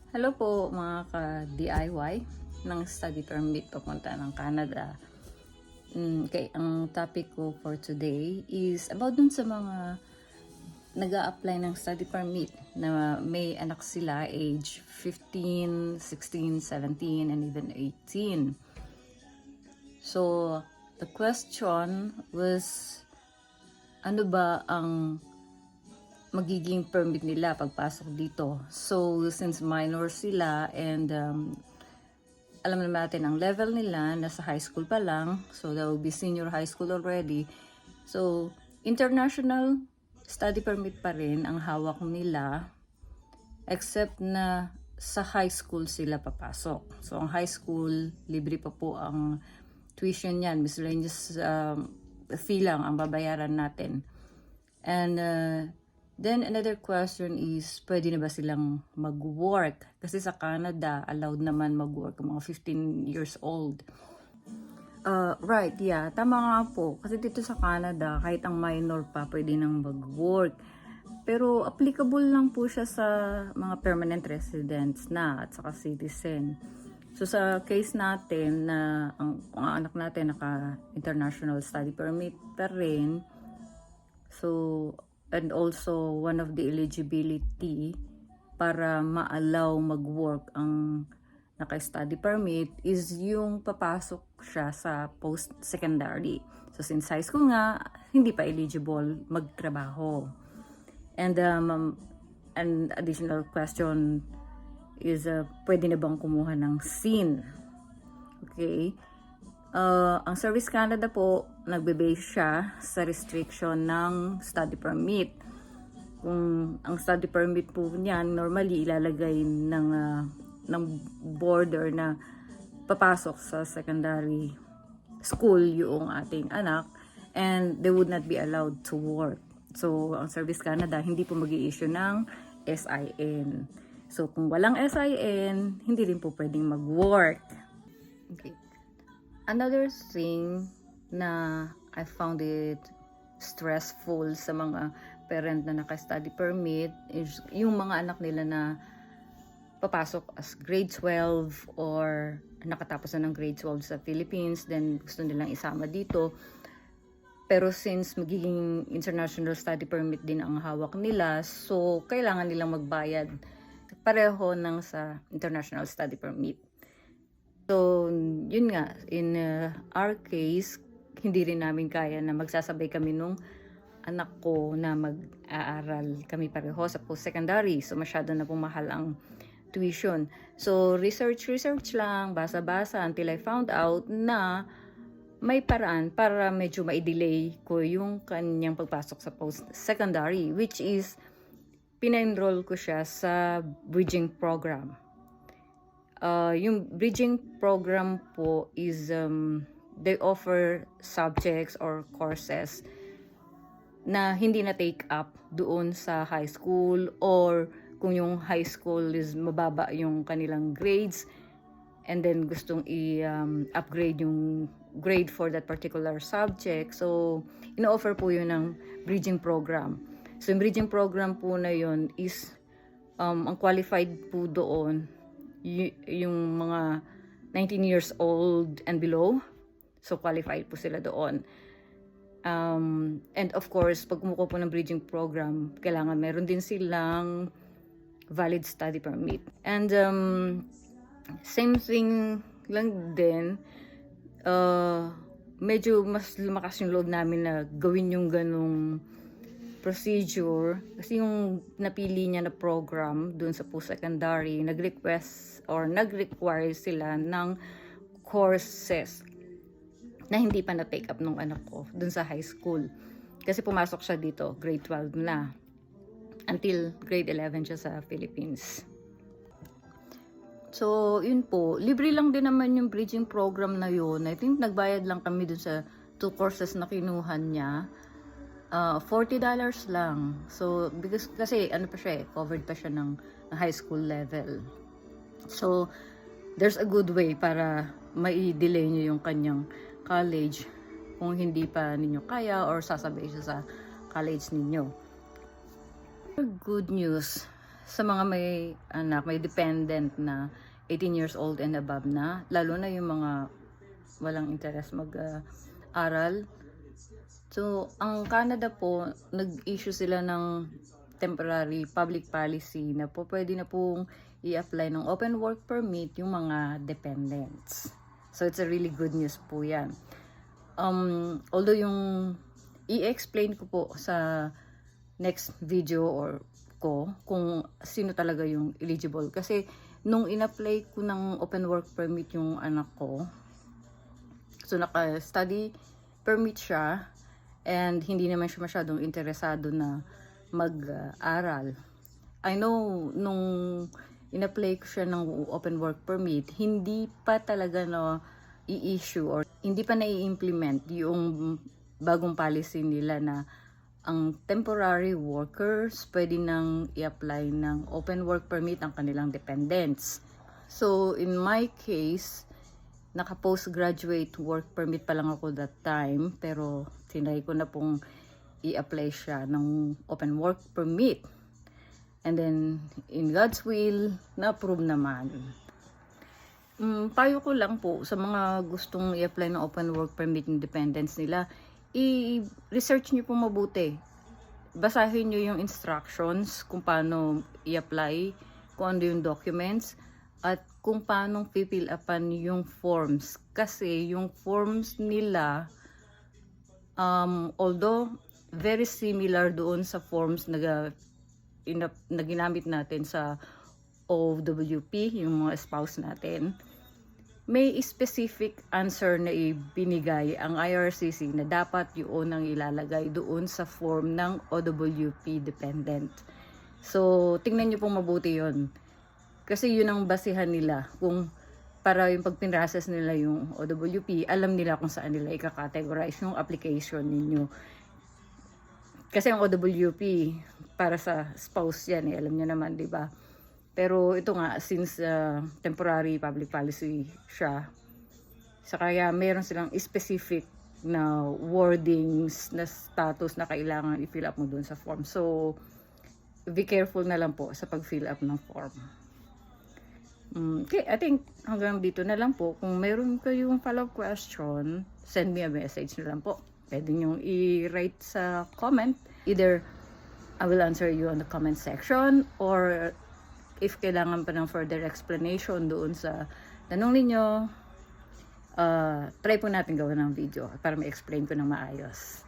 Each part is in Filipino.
Hello po mga ka-DIY ng study permit papunta ng Canada. Ang topic ko for today is about dun sa mga nag-a-apply ng study permit na may anak sila age 15, 16, 17, and even 18. So, the question was, ano ba ang magiging permit nila pagpasok dito? So, since minor sila and alam naman natin ang level nila, nasa high school pa lang, so that will be senior high school already. So, international study permit pa rin ang hawak nila, except na sa high school sila papasok. So, ang high school, libre pa po ang tuition yan, miscellaneous fee lang ang babayaran natin. And then another question is, pwede na ba silang mag-work? Kasi sa Canada, allowed naman mag-work ang mga 15 years old. Right, yeah. Tama nga po. Kasi dito sa Canada, kahit ang minor pa, pwede nang mag-work. Pero applicable lang po siya sa mga permanent residents na at saka citizen. So sa case natin na ang anak natin naka-international study permit pa rin, so and also one of the eligibility para ma-allow mag-work ang naka-study permit is yung papasok siya sa post-secondary. So since high school nga, hindi pa eligible magtrabaho. And an additional question is, pwede na bang kumuha ng SIN? Okay. Ang Service Canada po, nagbe-base siya sa restriction ng study permit. Kung ang study permit po niyan, normally ilalagay ng border na papasok sa secondary school yung ating anak, and they would not be allowed to work. So, ang Service Canada, hindi po mag-i-issue ng SIN. So, kung walang SIN, hindi rin po pwedeng mag-work. Okay. Another thing na I found it stressful sa mga parent na naka-study permit is yung mga anak nila na papasok as grade 12 or nakatapos na ng grade 12 sa Philippines, then gusto nilang isama dito. Pero since magiging international study permit din ang hawak nila, so kailangan nilang magbayad pareho ng sa international study permit. So, yun nga, in our case, hindi rin namin kaya na magsasabay kami nung anak ko na mag-aaral kami pareho sa post-secondary. So, masyado na pumahal ang tuition. So, research lang, basa-basa until I found out na may paraan para medyo ma-delay ko yung kanyang pagpasok sa post-secondary, which is, pina-enroll ko siya sa bridging program. Yung bridging program po is they offer subjects or courses na hindi na take up doon sa high school, or kung yung high school is mababa yung kanilang grades and then gustong i-upgrade yung grade for that particular subject. So, ino-offer po yun ng bridging program. So, yung bridging program po na yun is ang qualified po doon yung mga 19 years old and below. So, qualified po sila doon. And of course, pag kumukuha po ng bridging program, kailangan meron din silang valid study permit. And same thing lang din, medyo mas lumakas yung loob namin na gawin yung ganong procedure kasi yung napili niya na program dun sa post-secondary, nag-request or nag-require sila ng courses na hindi pa na-take up nung anak ko dun sa high school. Kasi pumasok siya dito, grade 12 na. Until grade 11 siya sa Philippines. So, yun po. Libre lang din naman yung bridging program na yun. I think nagbayad lang kami dun sa 2 courses na kinuhan niya. $40 lang. So, because kasi ano pa siya covered pa siya ng high school level. So, there's a good way para mai-delay niyo yung kanyang college kung hindi pa ninyo kaya or sasabay siya sa college ninyo. Good news sa mga may anak, may dependent na 18 years old and above na, lalo na yung mga walang interest mag-aral. So, ang Canada po, nag-issue sila ng temporary public policy na po pwede na pong i-apply ng open work permit yung mga dependents. So, it's a really good news po yan. Although yung i-explain ko po sa next video or ko kung sino talaga yung eligible. Kasi nung in-apply ko ng open work permit yung anak ko, so naka-study permit siya and hindi naman siya masyadong interesado na mag-aral. I know nung in-apply ko siya ng open work permit, hindi pa talaga na i-issue or hindi pa na-i-implement yung bagong policy nila na ang temporary workers pwede nang i-apply ng open work permit ang kanilang dependents. So, in my case, naka-postgraduate work permit pa lang ako that time, pero tinry ko na pong i-apply siya ng open work permit. And then, in God's will, na-approve naman. Payo ko lang po sa mga gustong i-apply ng open work permit ng dependents nila, i-research nyo po mabuti. Basahin nyo yung instructions kung paano i-apply, kung ano yung documents, at kung paano fill upan yung forms. Kasi yung forms nila, although very similar doon sa forms na ginamit natin sa OWP, yung mga spouse natin, may specific answer na ibinigay ang IRCC na dapat yun ang ilalagay doon sa form ng OWP dependent. So, tingnan nyo pong mabuti yun. Kasi yun ang basihan nila. Kung para yung pag-pinrases nila yung OWP, alam nila kung saan nila i-categorize yung application ninyo. Kasi ang OWP, para sa spouse yan, alam nyo naman, di ba? Pero ito nga, since temporary public policy siya, sa kaya meron silang specific na wordings, na status na kailangan i-fill up mo dun sa form. So, be careful na lang po sa pag-fill up ng form. Okay, I think hanggang dito na lang po. Kung meron kayong follow-up question, send me a message na lang po. Pwede nyo i-write sa comment. Either I will answer you on the comment section, or if kailangan pa ng further explanation doon sa tanong ninyo, try po natin gawin ng video para ma-explain ko ng maayos.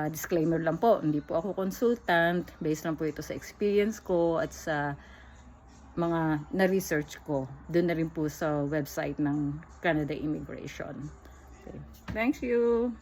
Disclaimer lang po, hindi po ako consultant. Based lang po ito sa experience ko at sa mga na-research ko. Doon na rin po sa website ng Canada Immigration. Okay. Thank you!